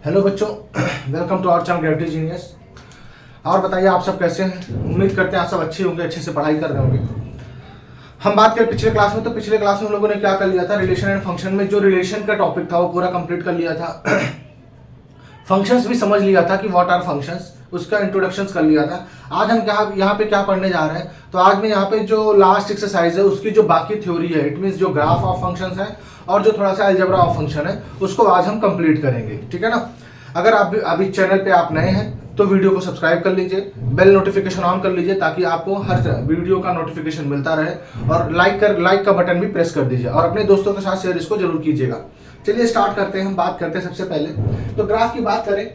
Hello बच्चों, welcome to our channel gravity genius. और बताइए आप सब कैसे हैं। उम्मीद करते हैं आप सब अच्छे होंगे, अच्छे से पढ़ाई कर रहे होंगे। हम बात करें पिछले क्लास में, तो पिछले क्लास में हम लोगों ने क्या कर लिया था, रिलेशन एंड फंक्शन में जो रिलेशन का टॉपिक था वो पूरा कंप्लीट कर लिया था। फंक्शंस भी समझ लिया था कि व्हाट आर फंक्शंस, उसका इंट्रोडक्शन कर लिया था। आज हम यहाँ पे क्या पढ़ने जा रहे हैं, तो आज मैं यहाँ पे जो लास्ट एक्सरसाइज है उसकी जो बाकी थ्योरी है, इट मीन्स जो ग्राफ ऑफ फंक्शंस है और जो थोड़ा सा अलजेब्रा ऑफ फंक्शन है उसको आज हम कंप्लीट करेंगे, ठीक है ना। अगर आप अभी चैनल पे आप नए हैं तो वीडियो को सब्सक्राइब कर लीजिए, बेल नोटिफिकेशन ऑन कर लीजिए ताकि आपको हर वीडियो का नोटिफिकेशन मिलता रहे, और लाइक का बटन भी प्रेस कर दीजिए और अपने दोस्तों के साथ शेयर इसको जरूर कीजिएगा। चलिए स्टार्ट करते हैं। हम बात करते हैं सबसे पहले तो ग्राफ की बात करें,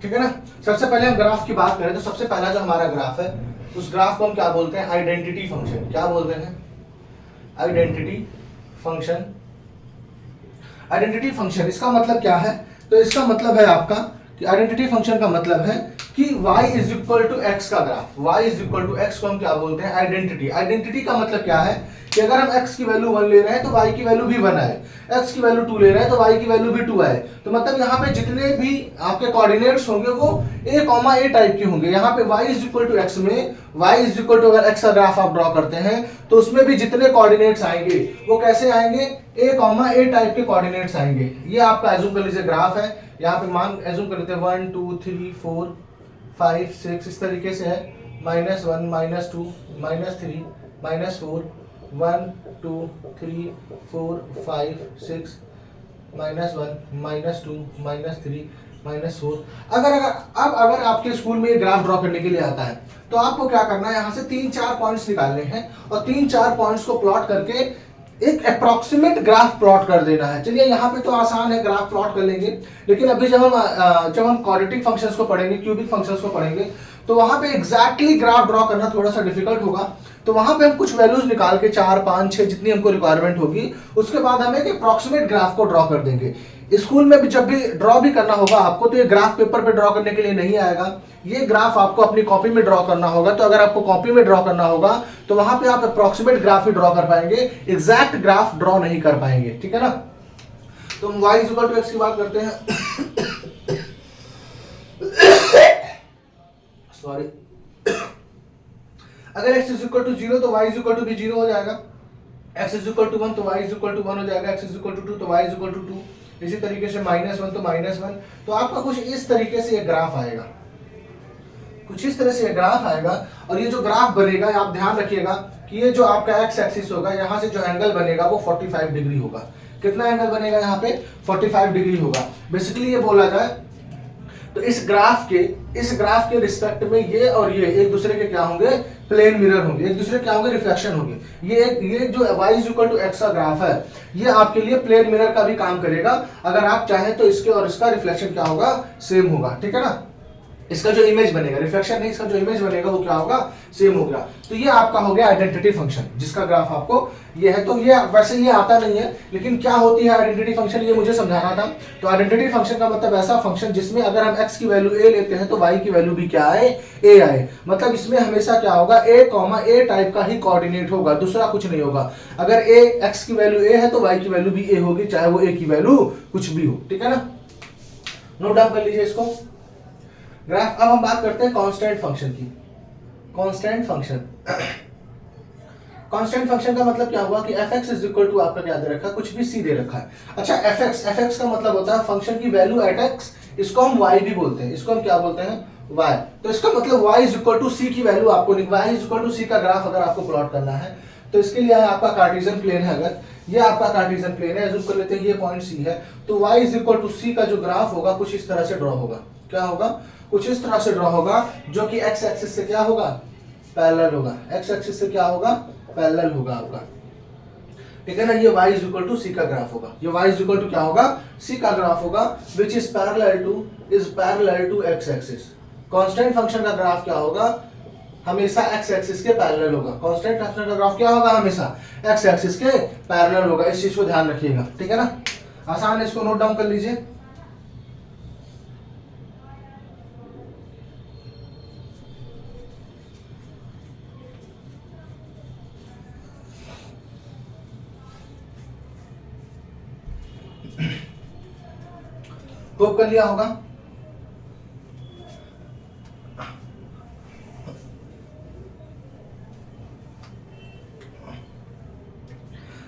ठीक है ना। सबसे पहले हम ग्राफ की बात करें तो सबसे पहला जो हमारा ग्राफ है उस ग्राफ को हम क्या बोलते हैं, आइडेंटिटी फंक्शन। क्या बोलते हैं, आइडेंटिटी फंक्शन। आइडेंटिटी फंक्शन इसका मतलब क्या है, तो इसका मतलब है आपका कि आइडेंटिटी फंक्शन का मतलब है कि y is equal to x का ग्राफ। y is equal to X को हम क्या बोलते हैं, आइडेंटिटी। आइडेंटिटी का मतलब क्या है कि अगर हम x की वैल्यू 1 ले रहे हैं तो y की वैल्यू भी 1 आए, x की वैल्यू 2 ले रहे हैं तो y की वैल्यू भी 2 आए। तो मतलब यहाँ पे जितने भी आपके कोऑर्डिनेट्स होंगे वो a, टाइप के होंगे। यहाँ पे y is equal to x में y इज इक्वल टू, अगर x का ग्राफ आप ड्रॉ करते हैं तो उसमें भी जितने कोऑर्डिनेट्स आएंगे वो कैसे आएंगे, a, टाइप के कोऑर्डिनेट्स आएंगे। ये आपका एज्यूम कर लीजिए ग्राफ है। यहाँ पे मान एज्यूम कर लेते हैं 1 2 3 4 5 6 इस तरीके से है, -1 -2 -3 -4 1 2 3 4 5 6 -1 -2 -3 -4। अगर आपके स्कूल में ये ग्राफ ड्रॉ करने के लिए आता है तो आपको क्या करना है, यहाँ से 3-4 पॉइंट्स निकालने हैं और 3-4 पॉइंट्स को प्लॉट करके एक अप्रोक्सीमेट ग्राफ प्लॉट कर देना है। चलिए यहाँ पे तो आसान है, ग्राफ प्लॉट कर लेंगे, लेकिन अभी जब हम क्वाड्रेटिक फंक्शंस को पढ़ेंगे, क्यूबिक फंक्शंस को पढ़ेंगे, तो वहां पे एग्जैक्टली ग्राफ ड्रॉ करना थोड़ा सा डिफिकल्ट होगा। तो वहां पे हम कुछ वैल्यूज निकाल के 4 5 6 जितनी हमको रिक्वायरमेंट होगी उसके बाद हम एक अप्रोक्सीमेट ग्राफ को ड्रॉ कर देंगे। स्कूल में भी जब भी ड्रॉ भी करना होगा आपको तो ये ग्राफ पेपर पे ड्रॉ करने के लिए नहीं आएगा, ये ग्राफ आपको अपनी कॉपी में ड्रॉ करना होगा। तो अगर आपको कॉपी में ड्रॉ करना होगा तो वहां पे आप अप्रोक्सीमेट ग्राफ ही ड्रॉ कर पाएंगे, एग्जैक्ट ग्राफ ड्रॉ नहीं कर पाएंगे, ठीक है ना। तो हम y इक्वल टू एक्स की बात करते हैं। सॉरी, अगर x इज इक्वल टू 0 तो y इज इक्वल टू भी 0 हो जाएगा, x इज इक्वल टू 1 तो y इज इक्वल टू 1 हो जाएगा, x इज इक्वल टू 2 तो y इज इक्वल टू 2, इसी तरीके से -1 तो -1। तो आपका कुछ इस तरीके से ये ग्राफ आएगा, कुछ इस तरह से ये ग्राफ आएगा। और ये जो ग्राफ बनेगा आप ध्यान रखिएगा कि ये जो आपका एक्स एक्सिस होगा, यहाँ से जो एंगल बनेगा वो 45 डिग्री होगा। कितना एंगल बनेगा यहाँ पे, 45 डिग्री होगा। बेसिकली ये बोला जाए तो इस ग्राफ के रिस्पेक्ट में ये और ये एक दूसरे के क्या होंगे, प्लेन मिरर होंगे, एक दूसरे क्या होंगे, रिफ्लेक्शन होंगे। ये जो y is equal to x का ग्राफ है ये आपके लिए प्लेन मिरर का भी काम करेगा। अगर आप चाहें तो इसके और इसका रिफ्लेक्शन क्या होगा, सेम होगा, ठीक है ना। इसका जो इमेज बनेगा, रिफ्लेक्शन नहीं, इसका जो इमेज बनेगा वो क्या होगा, सेम होगा। तो ये आपका हो गया आइडेंटिटी फंक्शन जिसका ग्राफ आपको ये है। तो ये वैसे ये आता नहीं है, लेकिन क्या होती है आइडेंटिटी फंक्शन ये मुझे समझाना था। तो आइडेंटिटी फंक्शन का मतलब ऐसा फंक्शन जिसमें अगर हम x की वैल्यू a लेते हैं तो y की वैल्यू भी क्या आए, a आए। मतलब इसमें हमेशा क्या होगा, a, टाइप का ही कोऑर्डिनेट होगा, दूसरा कुछ नहीं होगा। अगर x की वैल्यू a है तो y की वैल्यू भी a होगी, चाहे वो a की वैल्यू कुछ भी हो, ठीक है ना। नोट डाउन कर लीजिए इसको ग्राफ। अब हम बात करते हैं कांस्टेंट फंक्शन की। कांस्टेंट फंक्शन, कांस्टेंट फंक्शन का मतलब क्या हुआ कि fx इज इक्वल टू आपका क्या दे रखा है, कुछ भी c दे रखा है। अच्छा fx का मतलब होता है फंक्शन की वैल्यू एट x, इसको हम y भी बोलते हैं, इसको हम क्या बोलते हैं, y। तो इसका मतलब y is equal to c की वैल्यू आपको, y is equal to c का ग्राफ अगर आपको प्लॉट करना है तो इसके लिए आपका कार्टेशियन प्लेन है। अगर ये आपका कार्टेशियन प्लेन है, एज्यूम कर लेते हैं ये पॉइंट c है, तो y is equal to c का जो ग्राफ होगा कुछ इस तरह से ड्रॉ होगा। क्या होगा, कुछ इस तरह से ड्रॉ होगा जो कि x एक्सिस से क्या होगा, पैरेलल होगा। x एक्सिस से क्या होगा, पैरेलल होगा आपका, ठीक है ना। ये y is equal to c का ग्राफ होगा, ये y इज इक्वल टू क्या होगा, c का ग्राफ होगा, which is parallel to x axis. Constant function का ग्राफ क्या होगा, हमेशा x एक्सिस के पैरेलल होगा। कांस्टेंट फंक्शन का ग्राफ क्या होगा, हमेशा x एक्सिस के पैरेलल होगा। इस चीज को ध्यान रखिएगा, ठीक है ना। आसान है, इसको नोट डाउन कर लीजिए। होप कर लिया होगा।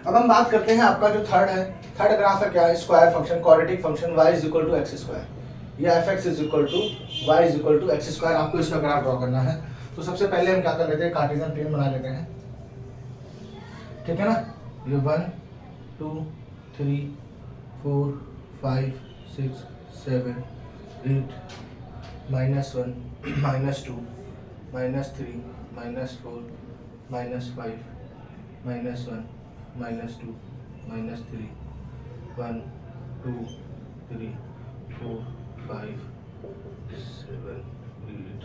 अब हम बात करते हैं आपका जो थर्ड ग्राफ है, क्या है, square function, quadratic function y is equal to x square या fx is equal to y is equal to x square. आपको इसका ग्राफ ड्रॉ करना है। तो सबसे पहले हम क्या कर लेते हैं, कार्टेशियन प्लेन बना लेते हैं, ठीक है ना। ये 1 2 3 4 5 6 7 8 -1 -2 -3 -4 -5 -1 -2 -3 1 2 3 4 5 7 8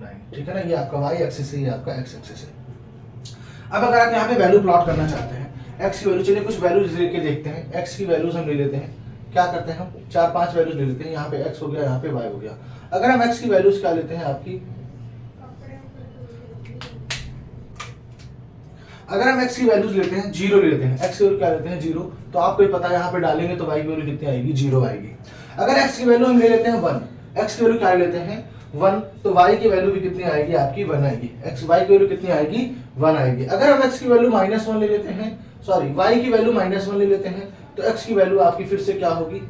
9, ठीक है ना। ये आपका y एक्सिस है, ये आपका x एक्सिस है। अब अगर आप यहाँ पे वैल्यू प्लॉट करना चाहते हैं, x की वैल्यू, चलिए कुछ वैल्यूज लेके देखते हैं। x की वैल्यूज हम ले लेते हैं, क्या करते हैं हम 4-5 वैल्यूज ले लेते हैं। यहाँ पे x हो गया, यहाँ पे y हो गया। अगर हम x की वैल्यूज क्या लेते हैं आपकी, अगर हम x की वैल्यूज लेते हैं 0 ले लेते हैं, x की वैल्यू क्या लेते हैं 0, तो आपको पता है यहाँ पे डालेंगे तो y की वैल्यू कितनी आएगी, 0 आएगी। अगर x की वैल्यू हम ले लेते हैं 1, x की वैल्यू क्या लेते हैं 1, तो y की वैल्यू भी कितनी आएगी आपकी 1 आएगी। y की वैल्यू कितनी आएगी 1 आएगी। अगर हम x की वैल्यू -1 ले लेते हैं, सॉरी y की वैल्यू -1 ले लेते हैं, तो x की वैल्यू आपकी फिर से क्या होगी,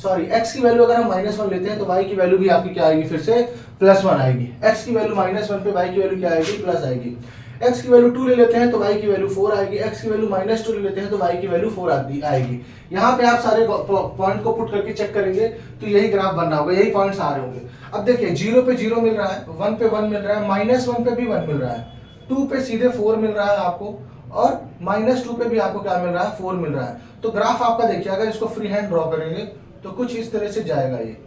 सॉरी x की वैल्यू अगर हम -1 लेते हैं तो y की वैल्यू भी आपकी क्या आएगी, फिर से +1 आएगी। x की वैल्यू -1 पे y की वैल्यू क्या आएगी, प्लस आएगी। x की वैल्यू 2 ले लेते हैं तो y की वैल्यू 4 आएगी। x की वैल्यू -2 ले लेते हैं तो y की वैल्यू 4 आएगी। यहाँ पे आप सारे पॉइंट को पुट करके चेक करेंगे तो यही ग्राफ बन रहा होगा, यही पॉइंट्स आ रहे होंगे। अब देखिए 0 पे 0 मिल रहा है, 1 पे 1 मिल रहा है, -1 पे भी 1 मिल रहा है, 2 पे सीधे 4 मिल रहा है आपको, और -2 पे भी आपको क्या मिल रहा है, 4 मिल रहा है। तो ग्राफ आपका देखिए, अगर इसको फ्री हैंड ड्रॉ करेंगे तो कुछ इस तरह से जाएगा, ये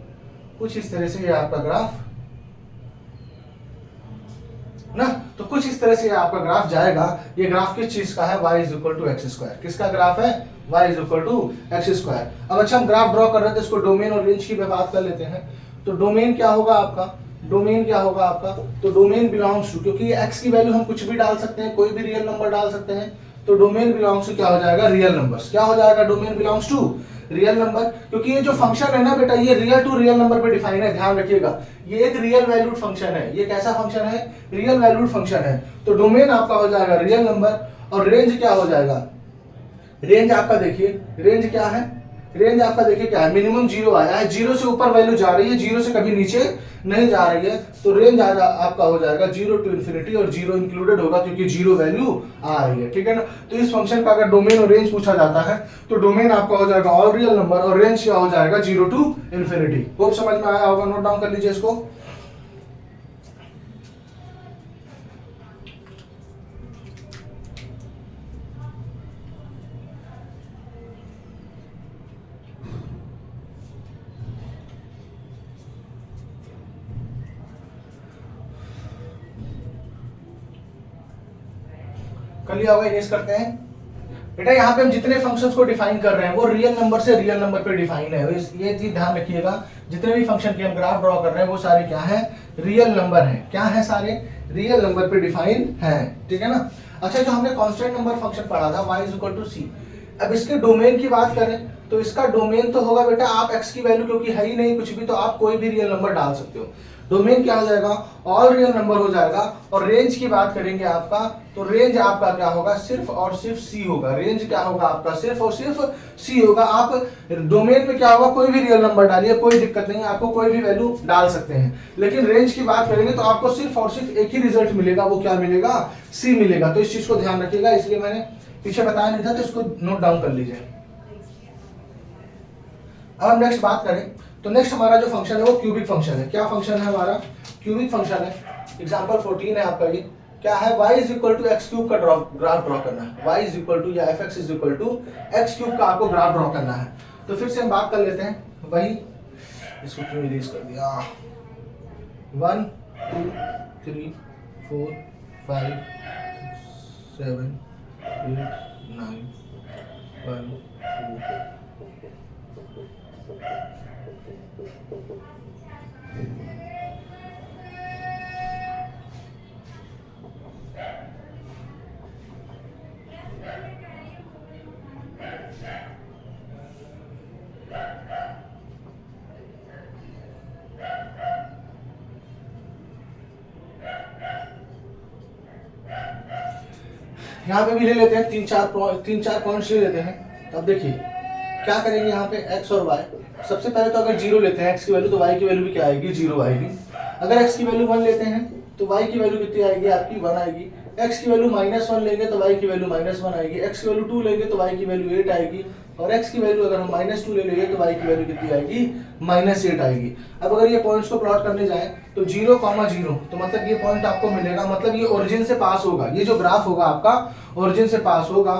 कुछ इस तरह से ये आपका ग्राफ ना, तो कुछ इस तरह से ये आपका ग्राफ जाएगा। ये ग्राफ किस चीज का है, y is equal to x square. किसका ग्राफ है, y is equal to x square. अब अच्छा हम ग्राफ ड्रॉ कर रहे थे, इसको डोमेन और रेंज की बात कर लेते हैं। तो डोमेन क्या होगा आपका, डोमेन क्या होगा आपका, तो डोमेन बिलोंग्स टू, क्योंकि x की वैल्यू हम कुछ भी डाल सकते हैं, कोई भी रियल नंबर डाल सकते हैं, तो डोमेन बिलोंग्स टू क्या हो जाएगा, रियल नंबर्स। क्या हो जाएगा, domain belongs to real number, क्योंकि ये जो फंक्शन है ना बेटा, ये रियल टू रियल नंबर पे डिफाइन है, ध्यान रखिएगा। ये एक रियल वैल्यूड फंक्शन है। ये कैसा फंक्शन है, रियल वैल्यूड फंक्शन है। तो डोमेन आपका हो जाएगा रियल नंबर, और रेंज क्या हो जाएगा, रेंज आपका देखिए, रेंज क्या है, रेंज आपका देखिए क्या है, मिनिमम 0 आया है, 0 से ऊपर वैल्यू जा रही है, 0 से कभी नीचे नहीं जा रही है। तो रेंज आपका हो जाएगा 0 टू इन्फिनिटी, और 0 इंक्लूडेड होगा क्योंकि 0 वैल्यू आ रही है, ठीक है ना। तो इस फंक्शन का अगर डोमेन और रेंज पूछा जाता है तो डोमेन आपका हो जाएगा ऑल रियल नंबर, और रेंज क्या हो जाएगा 0 टू इन्फिनिटी। होप समझ में आया होगा, नोट डाउन कर लीजिए इसको। कर लिया होगा, इरेज करते हैं बेटा। यहाँ पे हम जितने फंक्शंस को डिफाइन कर रहे हैं वो रियल नंबर से रियल नंबर पे डिफाइन है। ये चीज ध्यान रखिएगा, जितने भी फंक्शन की हम ग्राफ ड्रॉ कर रहे हैं वो सारे क्या है, रियल नंबर है। क्या है, सारे रियल नंबर पे डिफाइन है, ठीक है ना। अच्छा, जो हमने कांस्टेंट नंबर फंक्शन पढ़ा था y is equal to c, अब इसके डोमेन की बात करें तो इसका डोमेन तो होगा बेटा, आप x की वैल्यू क्योंकि है ही नहीं कुछ भी, तो आप कोई भी रियल नंबर डाल सकते हो। डोमेन क्या हो जाएगा, ऑल रियल नंबर हो जाएगा। और रेंज की बात करेंगे आपका, तो रेंज आपका क्या होगा, सिर्फ और सिर्फ सी होगा। रेंज क्या होगा आपका, सिर्फ और सिर्फ सी होगा। आप डोमेन में क्या होगा, कोई भी रियल नंबर डालिए, कोई दिक्कत नहीं है, आपको कोई भी वैल्यू डाल सकते हैं। लेकिन रेंज की बात करेंगे तो आपको सिर्फ और सिर्फ एक ही रिजल्ट मिलेगा, वो क्या मिलेगा, सी मिलेगा। तो इस चीज को ध्यान रखिएगा, इसलिए मैंने पीछे बताया नहीं था, तो इसको नोट डाउन कर लीजिए। अब हम नेक्स्ट बात करें तो नेक्स्ट हमारा जो फंक्शन है वो क्यूबिक फंक्शन है। क्या फंक्शन है हमारा, क्यूबिक फंक्शन है। एग्जांपल 14 है आपका, ये क्या है, y is equal to x cube का ग्राफ ड्रॉ करना है। y इज इक्वल टू या fx is equal to x cube का आपको ग्राफ ड्रॉ करना है। तो फिर से हम बात कर लेते हैं, वही इसको क्यों रिलीज कर दिया, 1 2 3 4 5 7 8 9 1 2 यहाँ पे भी ले लेते हैं, तीन चार पॉइंट्स ले लेते हैं। तो अब देखिए क्या करेंगे यहाँ पे x और y। सबसे पहले तो अगर जीरो लेते हैं x की वैल्यू, तो y की वैल्यू भी क्या आएगी, जीरो आएगी। अगर x की वैल्यू 1 लेते हैं तो y की वैल्यू कितनी आएगी, आपकी 1 आएगी। x की वैल्यू -1 लेंगे तो y की वैल्यू -1 आएगी। x की वैल्यू 2 लेंगे तो y की वैल्यू 8 आएगी। और x की वैल्यू अगर हम -2 ले लेंगे तो y की वैल्यू कितनी आएगी, -8 आएगी। अब अगर ये पॉइंट्स को प्लॉट करने जाए तो 0, 0, तो मतलब ये पॉइंट आपको मिलेगा, मतलब ये ओरिजिन से पास होगा। ये जो ग्राफ होगा आपका ओरिजिन से पास होगा।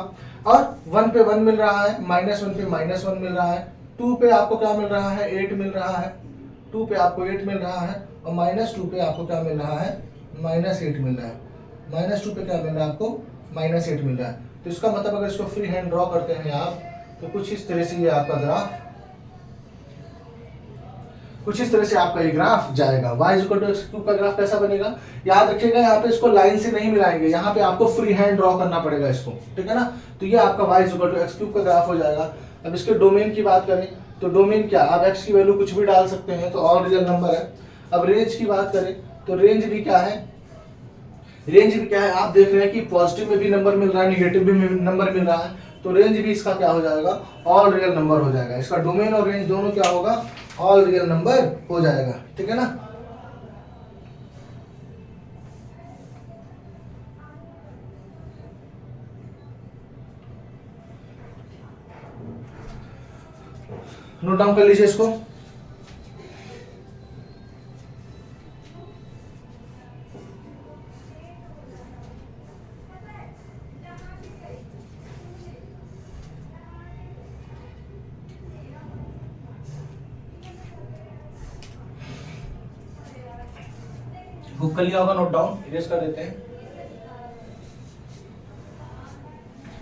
और 1 पे 1 मिल रहा है, -1 पे -1 मिल रहा है, 2 पे आपको क्या मिल रहा है, 8 मिल रहा है, 2 पे आपको 8 मिल रहा है, और -2 पे आपको क्या मिल रहा है, -8 मिल रहा है। -2 पे क्या मिल रहा है आपको, -8 मिल रहा है। तो इसका मतलब अगर इसको फ्री हैंड ड्रॉ करते हैं आप, तो कुछ इस तरह से ये आपका ग्राफ, कुछ इस तरह से आपका ये ग्राफ जाएगा। y = x³ का ग्राफ कैसा बनेगा, याद रखिएगा यहाँ पे इसको लाइन से नहीं मिलाएंगे, यहाँ पे आपको फ्री हैंड ड्रॉ करना पड़ेगा इसको, ठीक है ना। तो ये आपका y = x³ का ग्राफ हो जाएगा। अब इसके डोमेन की बात करें तो डोमेन क्या, आप x की वैल्यू कुछ भी डाल सकते हैं, तो ऑल रियल नंबर है। अब रेंज की बात करें तो रेंज भी क्या है, रेंज भी क्या है, आप देख रहे हैं कि पॉजिटिव में भी नंबर मिल रहा है, निगेटिव में भी नंबर मिल रहा है, तो रेंज भी इसका क्या हो जाएगा, ऑल रियल नंबर हो जाएगा। इसका डोमेन और रेंज दोनों क्या होगा, ऑल रियल नंबर हो जाएगा, ठीक है ना। नोट डाउन कर लीजिए इसको। बुक कर लिया होगा, नोट डाउन, इरेज कर देते हैं।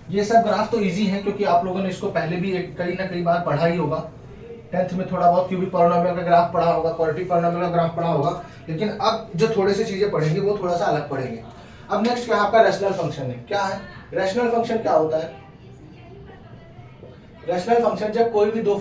ये सब ग्राफ तो इजी है क्योंकि आप लोगों ने इसको पहले भी कई ना कई बार पढ़ा ही होगा। 10th में थोड़ा बहुत क्यूबिक पॉलिनोमियल का ग्राफ पढ़ा होगा, क्वाड्रेटिक पॉलिनोमियल का ग्राफ पढ़ा होगा, लेकिन अब जो थोड़े से चीजें पढ़ेंगे वो थोड़ा सा अलग पढ़ेंगे। अब नेक्स्ट क्या आपका रैशनल फंक्शन है। क्या है रैशनल फंक्शन, क्या होता है रैशनल फंक्शन, जब कोई भी दो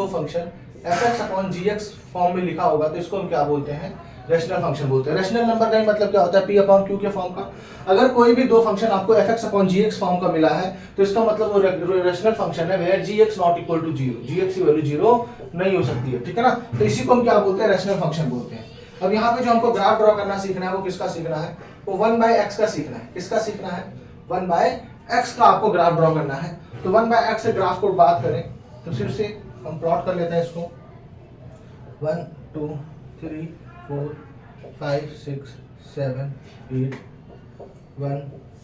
फंक्शन f(x/gx) फॉर्म में लिखा होगा तो इसको हम क्या बोलते हैं, रैशनल फंक्शन बोलते हैं। रैशनल नंबर का मतलब क्या होता है, p/q के फॉर्म का। अगर कोई भी दो फंक्शन आपको f(x/gx) फॉर्म का मिला है तो इसका मतलब वो रैशनल फंक्शन है वेयर gx ≠ 0, gx की वैल्यू 0 नहीं हो सकती है, ठीक है ना। तो इसी को हम क्या बोलते हैं, रैशनल फंक्शन बोलते हैं। अब यहाँ पे जो हमको ग्राफ ड्रॉ करना सीखना है वो किसका सीखना है, वो 1/x का सीखना है। किसका सीखना है, 1/x का आपको ग्राफ ड्रॉ करना है। तो 1/x से ग्राफ को बात करें तो फिर से हम प्लॉट कर लेते हैं इसको। 1 2 3 4 5 6 7 8 1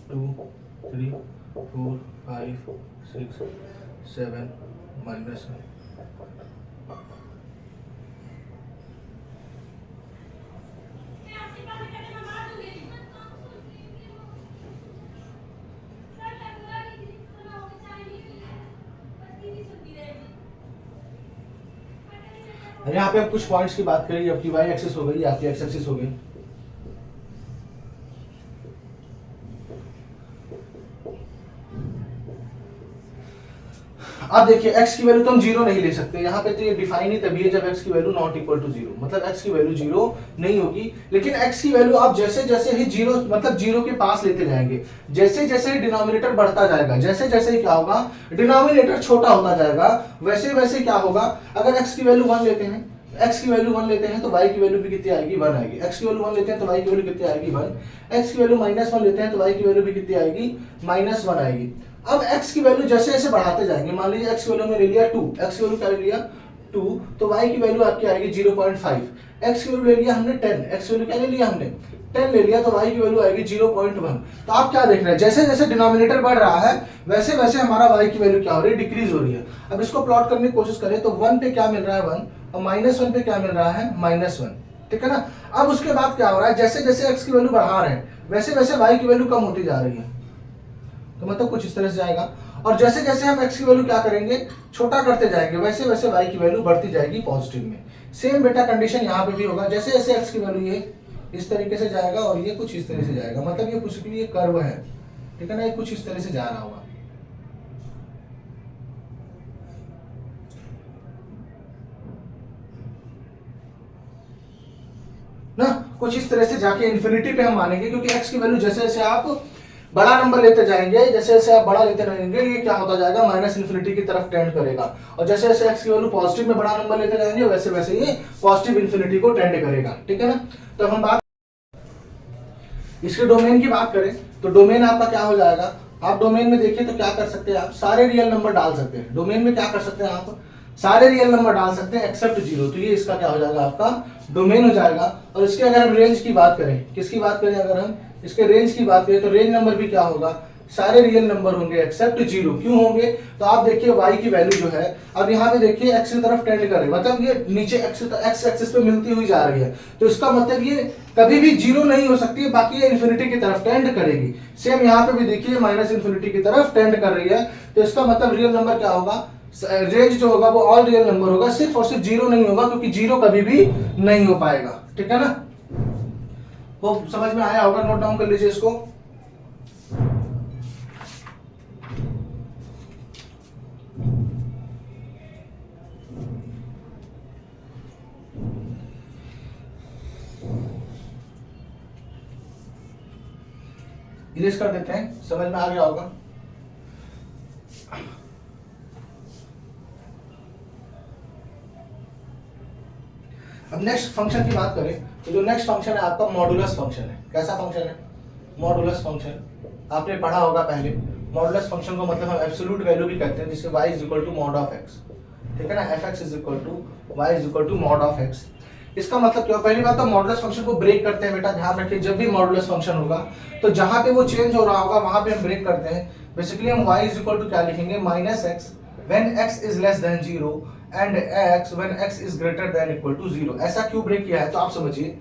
2 3 4 5 6 7 -1। यहाँ पे अब कुछ पॉइंट्स की बात करें, आपकी y एक्सिस हो गई, आपकी x एक्सिस हो गई। अब देखिए x की वैल्यू तो हम 0 नहीं ले सकते यहाँ पे, तो ये डिफाइन ही तभी है जब x की वैल्यू नॉट इक्वल टू 0, मतलब x की वैल्यू 0 नहीं होगी। लेकिन x की वैल्यू आप जैसे जैसे ही 0 मतलब 0 के पास लेते जाएंगे, जैसे जैसे ही डिनोमिनेटर बढ़ता जाएगा, जैसे जैसे ही क्या होगा, डिनोमिनेटर छोटा होता जाएगा, वैसे वैसे क्या होगा, अगर x की वैल्यू 1 लेते हैं, x की वैल्यू 1 लेते हैं तो y की वैल्यू भी कितनी आएगी, 1 आएगी। x की वैल्यू 1 लेते हैं तो y की वैल्यू कितनी आएगी, 1। x की वैल्यू -1 लेते हैं तो y की वैल्यू भी कितनी आएगी, -1 आएगी। अब x की वैल्यू जैसे जैसे बढ़ाते जाएंगे, मान लीजिए x की वैल्यू में ले लिया 2, x की वैल्यू क्या ले लिया 2, तो y की वैल्यू आपकी आएगी 0.5। x की वैल्यू ले लिया हमने 10, x की वैल्यू क्या ले लिया हमने 10 ले लिया, तो y की वैल्यू आएगी 0.1। तो आप क्या देख रहे हैं, जैसे जैसे डिनोमिनेटर बढ़ रहा है वैसे वैसे हमारा y की वैल्यू क्या हो रही है, डिक्रीज हो रही है। अब इसको प्लॉट करने की कोशिश करें तो 1 पे क्या मिल रहा है 1, और -1 पे क्या मिल रहा है -1, ठीक है ना। अब उसके बाद क्या हो रहा है, जैसे जैसे x की वैल्यू बढ़ा रहे हैं वैसे वैसे y की वैल्यू कम होती जा रही है, तो मतलब कुछ इस तरह से जाएगा। और जैसे जैसे हम x की वैल्यू क्या करेंगे, छोटा करते जाएंगे, वैसे वैसे y की वैल्यू बढ़ती जाएगी पॉजिटिव में। सेम बेटा कंडीशन यहाँ पे भी होगा, जैसे जैसे x की वैल्यू ये इस तरीके से जाएगा और ये कुछ इस तरह से जाएगा, मतलब ये कुछ भी ये कर्व है, ठीक है ना, ये कुछ इस तरह से जा रहा होगा। ना कुछ इस तरह से जाके इन्फिनिटी पे हम मानेंगे, क्योंकि x की वैल्यू जैसे जैसे आप बड़ा नंबर लेते जाएंगे, जैसे जैसे आप बड़ा लेते रहेंगे ये क्या होता जाएगा, माइनस इन्फिनिटी की तरफ टेंड करेगा, और जैसे जैसे x की वैल्यू पॉजिटिव में बड़ा नंबर लेते जाएंगे वैसे वैसे ये पॉजिटिव इन्फिनिटी को टेंड करेगा, ठीक है ना। तो हम बात इसके डोमेन की बात करें तो डोमेन आपका क्या हो जाएगा, आप डोमेन में देखिए तो क्या कर सकते हैं, आप सारे रियल नंबर डाल सकते हैं डोमेन में, क्या कर सकते हैं आप सारे रियल नंबर डाल सकते हैं एक्सेप्ट जीरो, तो ये इसका क्या हो जाएगा, आपका डोमेन हो जाएगा। और इसके अगर हम रेंज की बात करें, किसकी बात करें, अगर हम इसके रेंज की बात करें तो रेंज नंबर भी क्या होगा, सारे रियल नंबर होंगे एक्सेप्ट जीरो। क्यों होंगे, तो आप देखिए y की वैल्यू जो है, अब यहाँ पे देखिए x की तरफ टेंड करे, मतलब ये नीचे x एक्सिस पे मिलती हुई जा रही है, तो इसका मतलब ये कभी भी जीरो नहीं हो सकती है, बाकी ये इन्फिनिटी की तरफ टेंड करेगी। सेम यहाँ पे भी देखिए माइनस इन्फिनिटी की तरफ टेंड कर रही है, तो इसका मतलब रियल नंबर क्या होगा, रेंज जो होगा वो ऑल रियल नंबर होगा, सिर्फ और सिर्फ जीरो नहीं होगा, क्योंकि जीरो कभी भी नहीं हो पाएगा, ठीक है ना। वो समझ में आया होगा, नोट डाउन कर लीजिए इसको। इरेज कर देते हैं, समझ में आ गया होगा। अब नेक्स्ट फंक्शन की बात करें तो जो नेक्स्ट फंक्शन है आपका मॉडुलस फंक्शन है। कैसा फंक्शन है, मॉडुलस फंक्शन आपने पढ़ा होगा पहले। मॉडुलस फंक्शन को मतलब हम एब्सोल्यूट वैल्यू भी कहते हैं, जिसके y is equal to mod of x, ठीक है ना, fx is equal to y is equal to mod of x। इसका मतलब क्या, पहली बात तो मॉडुलस फंक्शन को ब्रेक करते हैं बेटा, ध्यान रखिए जब भी मॉडुलस फंक्शन होगा तो जहां पे वो चेंज हो रहा होगा वहां पे हम ब्रेक करते हैं। बेसिकली हम y इज इक्वल टू क्या लिखेंगे, minus x when x is less than 0 and x when x is greater than equal to 0। ऐसा क्यों ब्रेक किया है, तो आप समझिए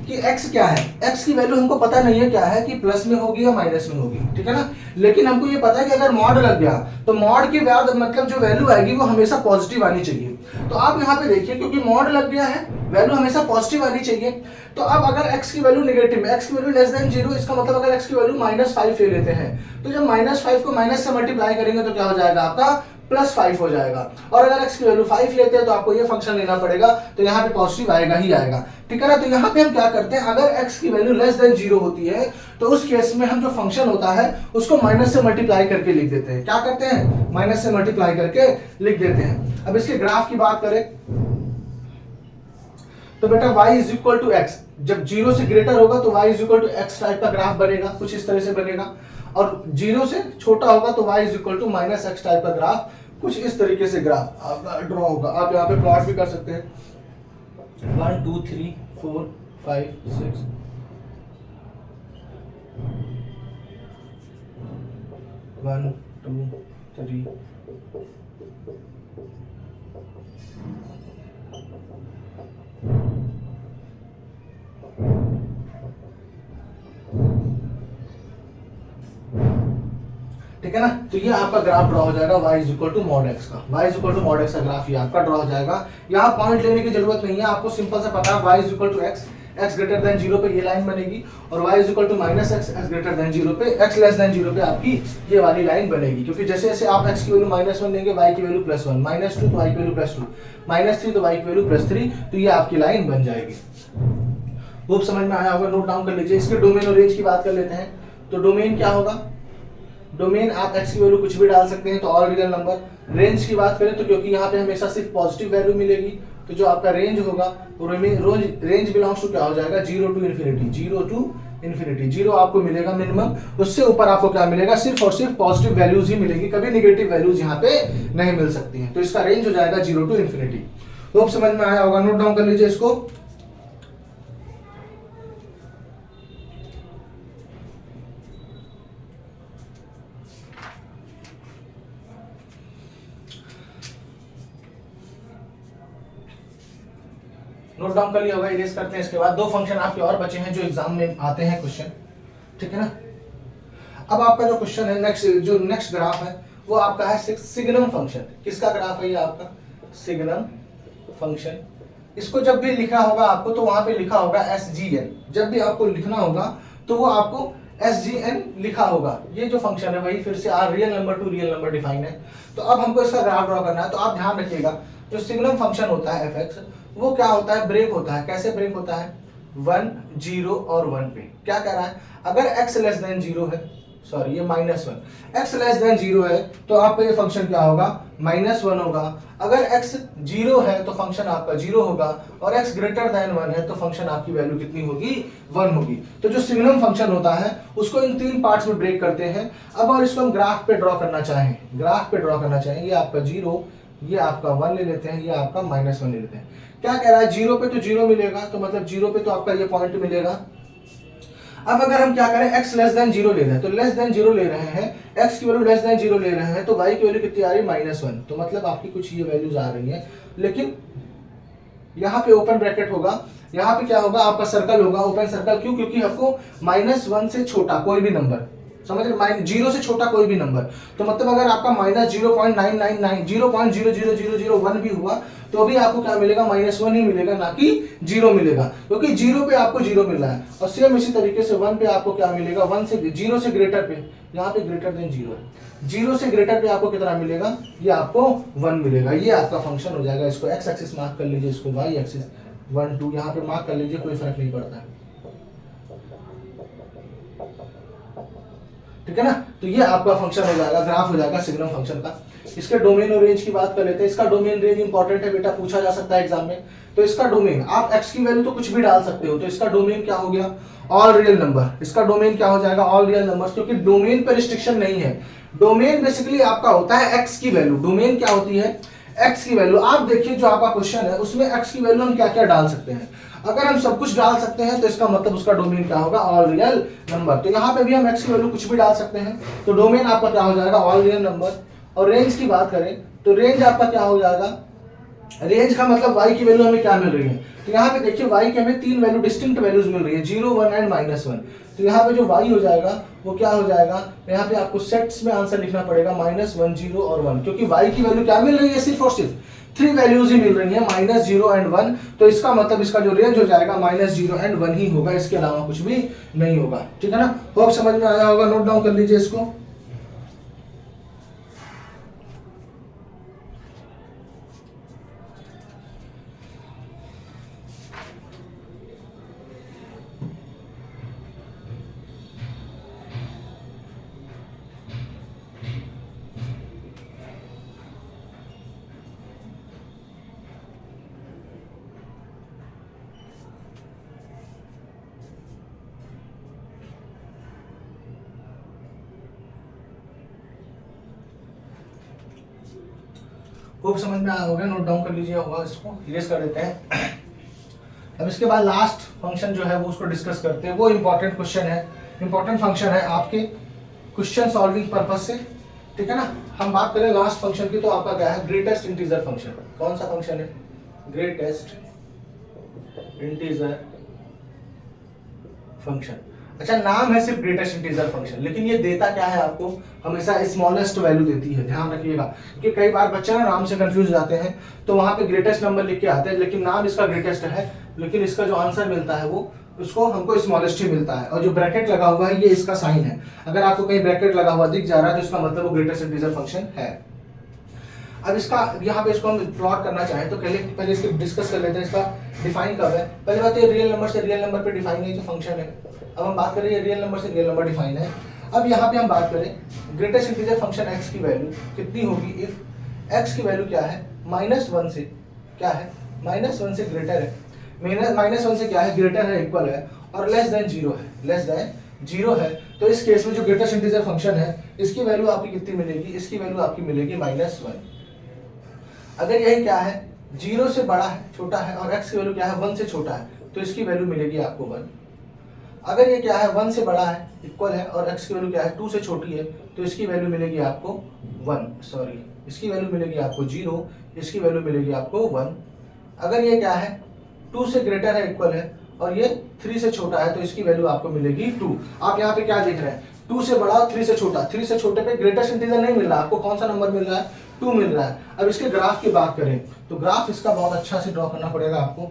कि x क्या है, x की वैल्यू हमको पता नहीं है क्या है, कि प्लस में होगी या माइनस में होगी, ठीक है ना। लेकिन हमको ये पता है कि अगर मॉड लग गया तो मॉड के बाद मतलब जो वैल्यू आएगी वो हमेशा पॉजिटिव आनी चाहिए। तो आप यहाँ पे देखिए क्योंकि मॉड लग गया है वैल्यू हमेशा पॉजिटिव आनी चाहिए। तो अब अगर x की वैल्यू नेगेटिव है, x की वैल्यू लेस देन 0, इसका मतलब अगर x की वैल्यू -5 ले लेते हैं तो जब -5 को माइनस से मल्टीप्लाई करेंगे तो क्या हो जाएगा आपका +5 हो जाएगा। और अगर x की वैल्यू 5 लेते हैं तो आपको ये फंक्शन लेना पड़ेगा, तो यहाँ पे पॉजिटिव आएगा ही आएगा, ठीक है ना। तो यहाँ पे हम क्या करते हैं, अगर x की वैल्यू लेस देन 0 होती है तो उस केस में हम जो फंक्शन होता है उसको माइनस से मल्टीप्लाई करके लिख देते हैं। क्या करते हैं, माइनस से मल्टीप्लाई करके लिख देते हैं। अब इसके ग्राफ की बात करें तो बेटा y is equal to x, जब 0 से ग्रेटर होगा तो y is equal to x type का ग्राफ बनेगा, कुछ इस तरह से बनेगा। और 0 से छोटा होगा तो y is equal to minus x type का ग्राफ, कुछ इस तरीके से ग्राफ आपका ड्रॉ होगा। आप यहाँ पे प्लॉट भी कर सकते हैं, 1 2 3 4 5 6 1 2 3 ठीक है ना। तो ये आपका ग्राफ ड्रॉ हो जाएगा y is equal to mod x का, y is equal to mod x का ग्राफ ये आपका ड्रॉ हो जाएगा। यहाँ पॉइंट लेने की जरूरत नहीं है, आपको सिंपल से पता है y is equal to x greater than 0 पे ये लाइन बनेगी, और y is equal to minus x greater than 0 पे x लेस देन 0 पे आपकी ये वाली लाइन बनेगी। क्योंकि जैसे जैसे आप x की वैल्यू -1 लेंगे y की वैल्यू +1, -2 तो y की वैल्यू +2, -3 तो y की वैल्यू +3, तो ये आपकी लाइन बन जाएगी। वो समझ में आया होगा, नोट डाउन कर लीजिए। इसके डोमेन और रेंज की बात कर लेते हैं। तो डोमेन क्या होगा, डोमेन आप x की वैल्यू कुछ भी डाल सकते हैं तो ऑल रियल नंबर। रेंज की बात करें तो क्योंकि यहाँ पे हमेशा सिर्फ पॉजिटिव वैल्यू मिलेगी, तो जो आपका रेंज होगा वो रेंज बिलोंग्स टू क्या हो जाएगा, 0 टू इन्फिनिटी, 0 टू इन्फिनिटी। 0 आपको मिलेगा मिनिमम, उससे ऊपर आपको क्या मिलेगा, सिर्फ और सिर्फ पॉजिटिव वैल्यूज ही मिलेगी, कभी निगेटिव वैल्यूज यहाँ पे नहीं मिल सकती है। तो इसका रेंज हो जाएगा 0 टू इन्फिनिटी। होप समझ में आया होगा, नोट डाउन कर लीजिए इसको। नोट डाउन कर लिया होगा, इरेज करते हैं। इसके बाद दो फंक्शन आपके और बचे हैं जो एग्जाम में आते हैं क्वेश्चन, ठीक है ना। अब आपका जो क्वेश्चन है नेक्स्ट ग्राफ है वो आपका है सिग्नम फंक्शन। किसका ग्राफ है ये आपका, सिग्नम फंक्शन। इसको जब भी लिखा होगा आपको तो वहां पे लिखा होगा SGN, जब भी आपको लिखना होगा तो वो आपको SGN लिखा होगा। ये जो फंक्शन है वही फिर से are real number to real number define है। तो अब हमको इसका ग्राफ ड्रॉ करना है, तो आप ध्यान रखिएगा जो सिग्नम फंक्शन होता है fx वो क्या होता है, ब्रेक होता है। कैसे ब्रेक होता है, 1 0 और 1 पे। क्या कह रहा है, अगर x लेस देन 0 है, सॉरी ये -1, x लेस देन 0 है तो आपका ये फंक्शन क्या होगा, -1 होगा। अगर x 0 है तो फंक्शन आपका 0 होगा, और x ग्रेटर देन 1 है तो फंक्शन आपकी वैल्यू कितनी होगी, 1 होगी। तो जो सिग्नम फंक्शन होता है उसको इन 3 पार्ट्स में ब्रेक करते हैं। अब और इसको हम ग्राफ पे ड्रॉ करना चाहें, ग्राफ पे ड्रॉ करना चाहें, ये आपका 0, ये आपका 1 ले लेते हैं, ये आपका -1 ले लेते हैं। क्या कह रहा है, 0 पे तो 0 मिलेगा, तो मतलब 0 पे तो आपका ये पॉइंट मिलेगा। अब अगर हम क्या करें, x लेस देन 0 ले रहे हैं, तो लेस देन 0 ले रहे हैं, x की वैल्यू लेस देन 0 ले रहे हैं, तो y की वैल्यू कितनी आ रही है, -1। तो मतलब आपकी कुछ ये वैल्यूज आ रही है, लेकिन यहाँ पे ओपन ब्रैकेट होगा, यहाँ पे क्या होगा, आपका सर्कल होगा, ओपन सर्कल। क्यों, क्योंकि आपको -1 से छोटा कोई भी नंबर, समझ रहे, 0 से छोटा कोई भी नंबर, तो मतलब अगर आपका -0.999 0.00001 भी हुआ तो भी आपको क्या मिलेगा, -1 ही मिलेगा, ना कि 0 मिलेगा, क्योंकि 0 पे आपको 0 मिल रहा है। और सेम इसी तरीके से 1 पे आपको क्या मिलेगा, 1 से 0 से ग्रेटर पे, यहाँ पे ग्रेटर देन 0 है, 0 से ग्रेटर पे आपको कितना मिलेगा, ये आपको 1 मिलेगा। ये आपका फंक्शन हो जाएगा। इसको x एक्सिस मार्क कर लीजिए, इसको y एक्सिस 1 2 यहाँ पे मार्क कर लीजिए, कोई फर्क नहीं पड़ता है, ठीक है ना। तो ये आपका फंक्शन हो जाएगा, ग्राफ हो जाएगा सिग्नम फंक्शन का। इसके डोमेन और रेंज की बात कर लेते हैं। इसका डोमेन रेंज इंपॉर्टेंट है बेटा, पूछा जा सकता है एग्जाम में। तो इसका डोमेन, आप x की वैल्यू तो कुछ भी डाल सकते हो, तो इसका डोमेन क्या हो गया, ऑल रियल नंबर। इसका डोमेन क्या हो जाएगा, ऑल रियल नंबर्स, क्योंकि डोमेन पे रिस्ट्रिक्शन नहीं है। डोमेन बेसिकली आपका होता है x की वैल्यू। डोमेन क्या होती है, x की वैल्यू। आप देखिए जो आपका क्वेश्चन है उसमें x की वैल्यू हम क्या क्या डाल सकते हैं। अगर हम सब कुछ डाल सकते हैं तो इसका मतलब उसका डोमेन क्या होगा, ऑल रियल नंबर। तो यहाँ पे भी हम x की वैल्यू कुछ भी डाल सकते हैं, तो डोमेन आपका क्या हो जाएगा, ऑल रियल नंबर। और रेंज की बात करें तो रेंज आपका क्या हो जाएगा, रेंज का मतलब y की वैल्यू हमें क्या मिल रही है। तो यहाँ पे देखिए y की हमें 3 वैल्यू, डिस्टिंक्ट वैल्यूज मिल रही है, 0 1 एंड -1। तो यहाँ पे जो y हो जाएगा वो क्या हो जाएगा, यहाँ पे आपको सेट्स में आंसर लिखना पड़ेगा, -1 0 और 1, क्योंकि y की वैल्यू क्या मिल रही है, सिर्फ और सिर्फ 3 वैल्यूज ही मिल रही है, -0 एंड 1। तो इसका मतलब इसका जो रेंज हो जाएगा -0 एंड 1 ही होगा, इसके अलावा कुछ भी नहीं होगा, ठीक है ना। होप समझ में आया होगा, नोट डाउन कर लीजिए इसको। खूब समझ में आया होगा, नोट डाउन कर लीजिए होगा, इसको इरेज कर देते हैं। अब इसके बाद लास्ट फंक्शन जो है वो उसको डिस्कस करते हैं। वो इंपॉर्टेंट क्वेश्चन है, इंपॉर्टेंट फंक्शन है आपके क्वेश्चन सॉल्विंग पर्पस से, ठीक है ना। हम बात करें लास्ट फंक्शन की, तो आपका क्या है, ग्रेटेस्ट इंटीजर फंक्शन। कौन सा फंक्शन है, ग्रेटेस्ट इंटीजर फंक्शन। अच्छा, नाम है सिर्फ ग्रेटेस्ट इंटीजर फंक्शन, लेकिन ये देता क्या है आपको, हमेशा स्मॉलेस्ट वैल्यू देती है, ध्यान रखिएगा। क्योंकि कई बार बच्चे ना नाम से कंफ्यूज जाते हैं, तो वहां पे ग्रेटेस्ट नंबर लिख के आते हैं, लेकिन नाम इसका ग्रेटेस्ट है, लेकिन इसका जो आंसर मिलता है वो उसको हमको स्मॉलेस्ट ही मिलता है। और जो ब्रैकेट लगा हुआ है ये इसका साइन है, अगर आपको कहीं ब्रैकेट लगा हुआ दिख जा रहा है तो इसका मतलब वो ग्रेटेस्ट इंटीजर फंक्शन है। अब इसका यहाँ पे इसको हम प्लॉट करना चाहें तो पहले इसको डिस्कस कर लेते हैं, इसका डिफाइन कब है। पहले बात ये रियल नंबर से रियल नंबर पे डिफाइन है जो फंक्शन है। अब हम बात करें रियल नंबर से रियल नंबर डिफाइन है। अब यहाँ पे हम बात करें ग्रेटेस्ट इंटीजर फंक्शन x की वैल्यू कितनी होगी, इफ x की वैल्यू क्या है, -1 से क्या है, -1 से ग्रेटर है, -1 से क्या है, ग्रेटर है, इक्वल है, और लेस देन 0 है, लेस देन 0 है। तो इस केस में जो ग्रेटेस्ट इंटीजर फंक्शन है इसकी वैल्यू आपकी कितनी मिलेगी, इसकी वैल्यू आपकी मिलेगी -1। अगर यही क्या है, 0 से बड़ा है, छोटा है, और x की वैल्यू क्या है, 1 से छोटा है, तो इसकी वैल्यू मिलेगी आपको 1। अगर ये क्या है, 1 से बड़ा है, इक्वल है, और x की वैल्यू क्या है, 2 से छोटी है, तो इसकी वैल्यू मिलेगी आपको 1, सॉरी इसकी वैल्यू मिलेगी आपको 0, इसकी वैल्यू मिलेगी आपको 1। अगर ये क्या है, 2 से ग्रेटर है, इक्वल है, और ये 3 से छोटा है, तो इसकी वैल्यू आपको मिलेगी 2। आप यहाँ पे क्या देख रहे हैं, 2 से बड़ा, 3 से छोटा, 3 से छोटे पे ग्रेटेस्ट इंटीजर नहीं मिल रहा, आपको कौन सा नंबर मिल रहा है, 2 मिल रहा है। अब इसके ग्राफ की बात करें तो ग्राफ इसका बहुत अच्छा से ड्रॉ करना पड़ेगा आपको।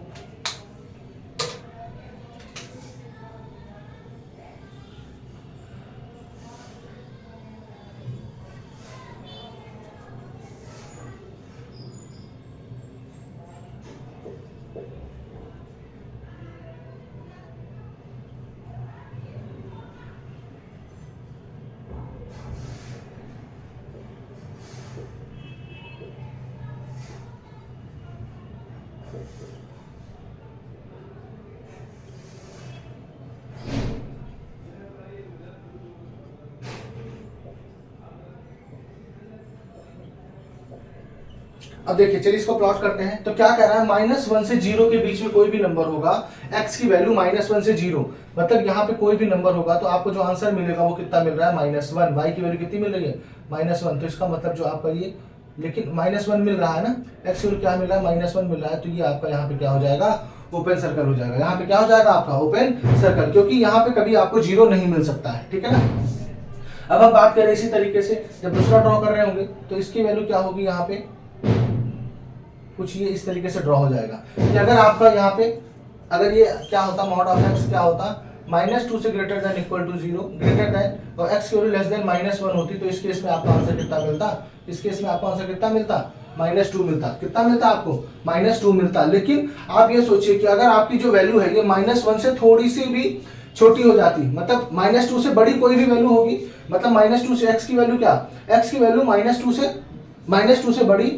अब देखिए चलिए इसको प्लॉट करते हैं। तो क्या कह रहा है, -1 से 0 के बीच में कोई भी नंबर होगा, x की वैल्यू -1 से 0, मतलब यहाँ पे कोई भी नंबर होगा तो आपको जो आंसर मिलेगा वो कितना मिल रहा है, -1। y की वैल्यू कितनी मिल रही है, -1। तो इसका मतलब जो आपका ये, लेकिन -1 मिल रहा है ना, x की वैल्यू क्या मिल रहा है, -1 मिल रहा है, तो ये आपका यहाँ पे क्या हो जाएगा, ओपन सर्कल हो जाएगा। यहाँ पे क्या हो जाएगा आपका ओपन सर्कल, क्योंकि यहाँ पे कभी आपको 0 नहीं मिल सकता है, ठीक है ना। अब हम बात करें इसी तरीके से, जब दूसरा ड्रॉ कर रहे होंगे तो इसकी वैल्यू क्या होगी, यहाँ पे कुछ ये इस तरीके से ड्रॉ हो जाएगा कि अगर आपका यहाँ पे, अगर ये क्या होता, मॉड ऑफ x क्या होता, -2 से greater than equal to 0, greater than और x की वैल्यू लेस देन -1 होती, तो इस केस में आपका आंसर कितना मिलता, इस केस में आपका आंसर कितना मिलता, -2 मिलता। कितना मिलता आपको, -2 मिलता। लेकिन आप ये सोचिए कि अगर आपकी जो वैल्यू है ये -1 से थोड़ी सी भी छोटी हो जाती, मतलब -2 से बड़ी कोई भी वैल्यू होगी, मतलब -2 से x की वैल्यू क्या, x की वैल्यू -2 से बड़ी,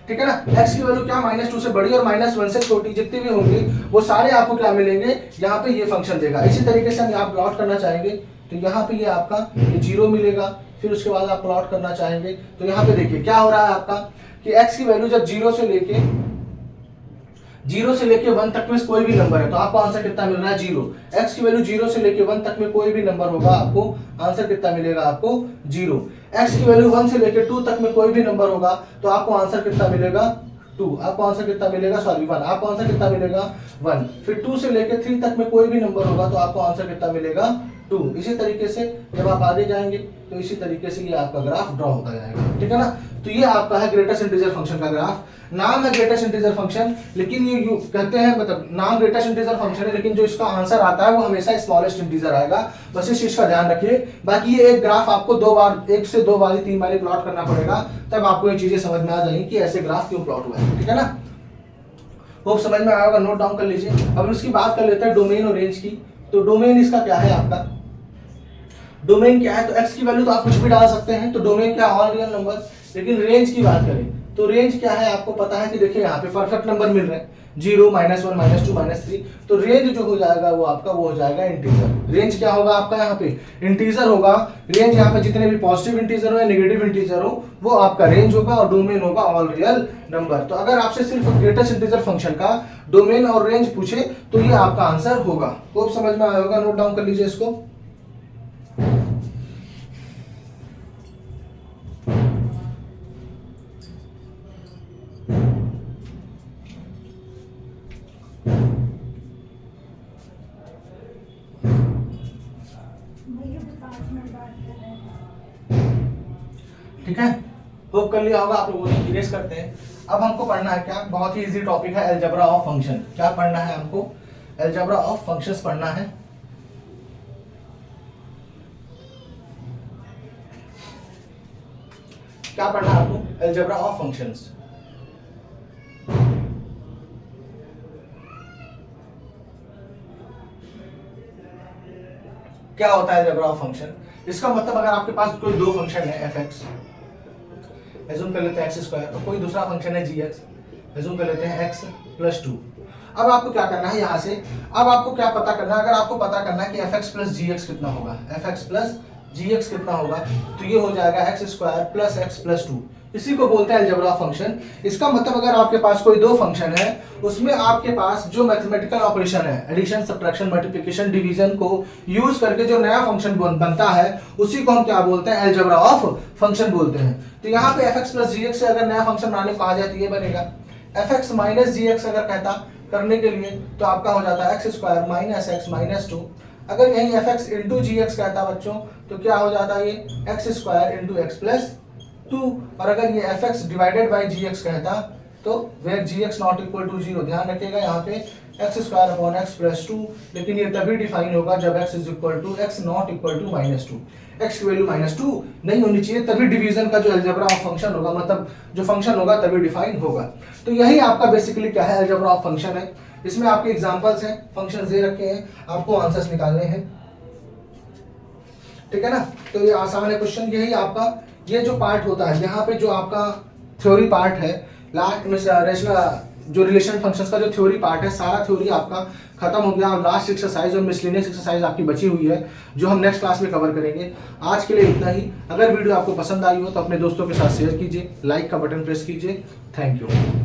ठीक है ना, x की वैल्यू क्या, -2 से बड़ी और -1 से छोटी जितनी भी होंगी वो सारे आपको क्या मिलेंगे, यहाँ पे ये फंक्शन देगा। इसी तरीके से हम यहाँ प्लॉट करना चाहेंगे तो यहाँ पे ये आपका ये 0 मिलेगा, फिर उसके बाद आप प्लॉट करना चाहेंगे तो यहाँ पे देखिए क्या हो रहा है आपका कि x की वैल्यू जब 0 से लेके 1 तक में कोई भी नंबर है तो आपको आंसर कितना मिल रहा है, 0। x की वैल्यू 0 से लेके 1 तक में कोई भी नंबर होगा, आपको आंसर कितना मिलेगा, आपको 0। x की वैल्यू 1 से लेके 2 तक में कोई भी नंबर होगा तो आपको आंसर कितना मिलेगा, 2। आपको आंसर कितना मिलेगा, सॉरी 1। आपको आंसर कितना मिलेगा, 1। फिर 2 से लेके 3 तक में कोई भी नंबर होगा तो आपको आंसर कितना मिलेगा, 2। इसी तरीके से जब आप आगे जाएंगे तो इसी तरीके से ये आपका ग्राफ ड्रॉ होता जाएगा, ठीक है ना। तो ये आपका है ग्रेटेस्ट इंटीजर फंक्शन का ग्राफ। नाम है ग्रेटेस्ट इंटीजर फंक्शन, लेकिन ये कहते हैं, मतलब नाम ग्रेटेस्ट इंटीजर फंक्शन है, लेकिन जो इसका आंसर आता है वो हमेशा स्मॉलेस्ट इंटीजर आएगा, बस इस चीज का ध्यान रखिए। बाकी ये एक ग्राफ आपको 2 बार, 1 से 2 बार 3 बार प्लॉट करना पड़ेगा, तब आपको ये चीजें समझ में आ जाएंगी कि ऐसे ग्राफ क्यों प्लॉट हुआ है, ठीक है ना। होप समझ में आएगा, नोट डाउन कर लीजिए। अब इसकी बात कर लेते हैं डोमेन और रेंज की। तो डोमेन इसका क्या है, आपका डोमेन क्या है, तो x की वैल्यू तो आप कुछ भी डाल सकते हैं, तो डोमेन क्या, ऑल रियल नंबर। लेकिन रेंज की बात करें तो रेंज क्या है, आपको पता है कि देखिए यहाँ पे परफेक्ट नंबर मिल रहे हैं, 0, -1, -2, -3, तो रेंज जो हो जाएगा वो आपका वो हो जाएगा इंटीजर। रेंज क्या होगा आपका, यहाँ पे इंटीजर होगा। रेंज यहाँ पे जितने भी पॉजिटिव इंटीजर हो या नेगेटिव इंटीजर हो वो आपका रेंज होगा, और डोमेन होगा ऑल रियल नंबर। तो अगर आपसे सिर्फ ग्रेटेस्ट इंटीजर फंक्शन का डोमेन और रेंज पूछे तो ये आपका आंसर होगा। तो समझ में आया होगा, नोट डाउन कर लीजिए इसको। ठीक है, होप कर लिया होगा आप लोगों ने। इरेज करते हैं। अब हमको पढ़ना है क्या, बहुत ही इजी टॉपिक है, अलजेब्रा ऑफ फंक्शन। क्या पढ़ना है हमको, अलजेब्रा ऑफ फंक्शंस पढ़ना है। क्या पढ़ना है आपको, अलजेब्रा ऑफ फंक्शंस। क्या होता है अलजेब्रा ऑफ फंक्शन, इसका मतलब अगर आपके पास कोई दो फंक्शन है fx, एज्यूम कर लेते हैं x स्क्वायर, और कोई दूसरा फंक्शन है gx, एज्यूम कर लेते हैं x प्लस 2। अब आपको क्या करना है यहाँ से, अब आपको क्या पता करना है, अगर आपको पता करना है कि fx प्लस gx कितना होगा, fx प्लस gx कितना होगा, तो ये हो जाएगा x square plus x plus 2। इसी को बोलते हैं अलजेब्रा फंक्शन। इसका मतलब अगर आपके पास कोई दो फंक्शन है, उसमें आपके पास जो मैथमेटिकल ऑपरेशन है, एडिशन, सब्ट्रैक्शन, मल्टीप्लिकेशन, डिवीजन को यूज करके जो नया फंक्शन बनता है, उसी को हम क्या बोलते हैं, अलजेब्रा ऑफ फंक्शन बोलते हैं। तो यहाँ पे fx प्लस gx से अगर नया फंक्शन बनाने को कहा जाए तो ये बनेगा fx माइनस gx। अगर कहता करने के लिए तो आपका हो जाता है x square minus x minus 2। अगर यही fx इंटू gx कहता बच्चों तो क्या हो जाता है, ये x square into x plus 2। और अगर ये fx डिवाइडेड बाई gx कहता तो where gx not equal to 0, ध्यान रखिएगा यहाँ पे x square upon x plus 2, लेकिन ये तभी डिफाइन होगा जब x is equal to x not equal to minus 2। x की वैल्यू माइनस 2 नहीं होनी चाहिए, तभी डिवीजन का जो अलजेब्रा ऑफ फंक्शन होगा, मतलब जो फंक्शन होगा तभी डिफाइन होगा। तो यही आपका बेसिकली क्या है, अलजेब्रा ऑफ फंक्शन है। इसमें आपके एग्जांपल्स हैं, फंक्शंस दे रखे हैं, आपको आंसर्स निकालने हैं, ठीक है ना। तो ये आसान है क्वेश्चन। यही आपका ये जो पार्ट होता है, यहाँ पे जो आपका थ्योरी पार्ट है, लास्ट में जो रिलेशन फंक्शंस का जो थ्योरी पार्ट है, सारा थ्योरी आपका खत्म हो गया और लास्ट एक्सरसाइज और मिसलिनियस एक्सरसाइज आपकी बची हुई है, जो हम नेक्स्ट क्लास में कवर करेंगे। आज के लिए इतना ही। अगर वीडियो आपको पसंद आई हो तो अपने दोस्तों के साथ शेयर कीजिए, लाइक का बटन प्रेस कीजिए। Thank you.